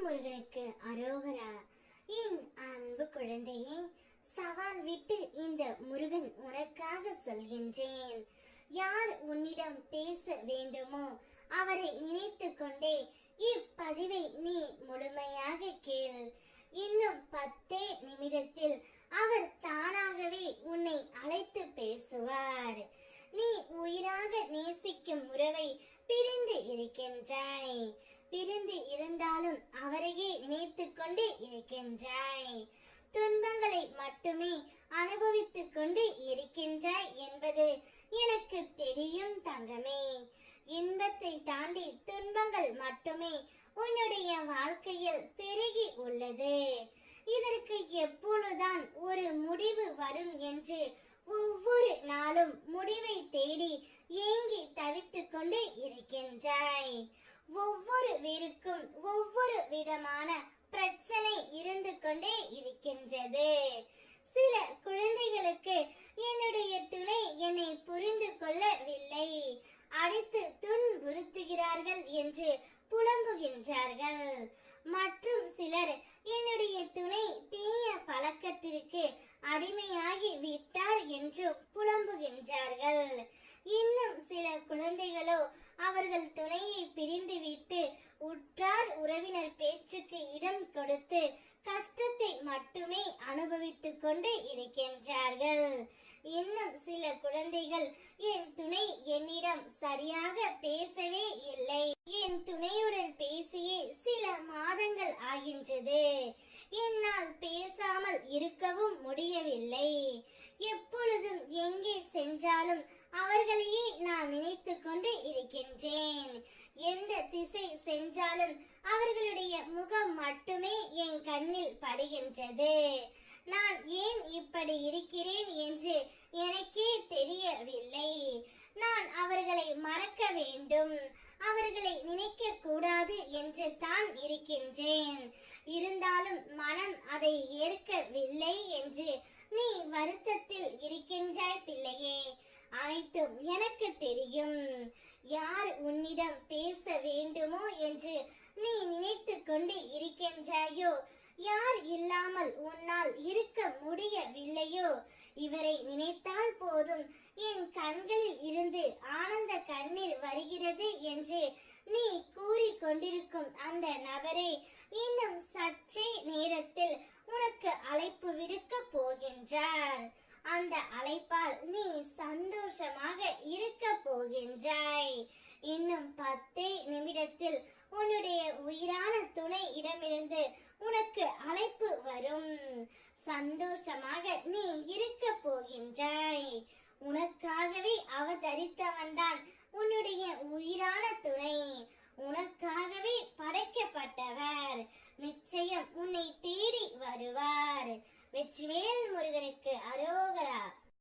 முருகனுக்கு அரோகரா. என் அன்பு குழந்தையே, சவால் விட்டு இந்த முருகன் உனக்காக சொல்கின்றேன். யார் உன்னிடம் பேச வேண்டுமோ அவரை நினைத்து கொண்டே இப்பதிவை நீ முழுமையாக கேள். இன்னும் 10 நிமிடத்தில் அவர் தானாகவே உன்னை அழைத்து பேசுவார். நீ உயிராக நேசிக்கும் உறவை பிரிந்து இருக்கின்றாய். பிரிந்து இருந்தாலும் அவரையே நினைத்து கொண்டு இருக்கின்றாய். துன்பங்களை மட்டுமே அனுபவித்துக் கொண்டு இருக்கின்றாய் என்பது எனக்கு தெரியும் தங்கமே. இன்பத்தை தாண்டி துன்பங்கள் மட்டுமே உன்னுடைய வாழ்க்கையில் பெருகி உள்ளது. இதற்கு எப்பொழுதுதான் ஒரு முடிவு வரும் என்று ஒவ்வொரு நாளும் முடிவை தேடி ஏங்கி தவித்துக் கொண்டு இருக்கின்றாய். ஒவ்வொரு வீருக்கும் ஒவ்வொரு விதமான பிரச்சனை இருந்து கொண்டே இருக்கின்றது. சில குழந்தைகளுக்கு என்னுடைய துணை என்னை புரிந்து கொள்ளவில்லை, அடித்து துன்புறுத்துகிறார்கள் என்று புலம்புகின்றார்கள். மற்றும் சிலர் என்னுடைய துணை தீய பழக்கத்திற்கு அடிமையாகி விட்டார் என்று புலம்புகின்றார்கள். இன்னும் சில குழந்தைகளோ அவர்கள் துணையை பிரிந்துவிட்டு உற்றார் உறவினர் பேச்சுக்கு இடம் கொடுத்து கஷ்டத்தை மட்டுமே அனுபவித்துக் கொண்டு இருக்கின்றார்கள். இன்னும் சில குழந்தைகள் என் துணை என்னிடம் சரியாக பேசவே இல்லை, என் துணையுடன் பேசியே சில மாதங்கள் ஆகின்றது, என்னால் பேசாமல் இருக்கவும் முடியவில்லை, எப்பொழுதும் எங்கே சென்றாலும் அவர்களையே நான் நினைத்து கொண்டு இருக்கின்றேன், எந்த திசை சென்றாலும் அவர்களுடைய முகம் மட்டுமே என் கண்ணில் படுகின்றது, நான் ஏன் இப்படி இருக்கிறேன் என்று எனக்கே தெரியவில்லை, நான் அவர்களை மறக்க வேண்டும், அவர்களை நினைக்க கூடாது என்று தான் இருக்கின்றேன், இருந்தாலும் மனம் அதை ஏற்கவில்லை என்று நீ வருத்தத்தில் இருக்கின்றாய் பிள்ளையே. அனைத்தும் எனக்கு தெரியும். யார் உன்னிடம் பேச வேண்டுமோ என்று நீ நினைத்து கொண்டு இருக்கின்றாயோ, யார் இல்லாமல் உன்னால் இருக்க முடியவில்லையோ, இவரை நினைத்தால் போதும் என் கண்களில் இருந்து ஆனந்த கண்ணீர் வருகிறது என்று நீ கூறிக்கொண்டிருக்கும் அந்த நபரை இன்னும் சற்றே நேரத்தில் உனக்கு அழைப்பு விடுக்க போகின்றார். அந்த அழைப்பால் நீ சந்தோஷமாக இருக்க போகின்றாய். இன்னும் 10 நிமிடத்தில் உன்னுடைய உயிரான துணை இடமிருந்து உனக்கு அழைப்பு வரும். சந்தோஷமாக நீ இருக்க போகின்றாய். உனக்காகவே அவதரித்தவன்தான் உன்னுடைய உயிரான துணை, உனக்காகவே படைக்கப்பட்டவர். நிச்சயம் உன்னை தேடி வருவார். வெற்றிவேல் முருகனுக்கு அரோகரா.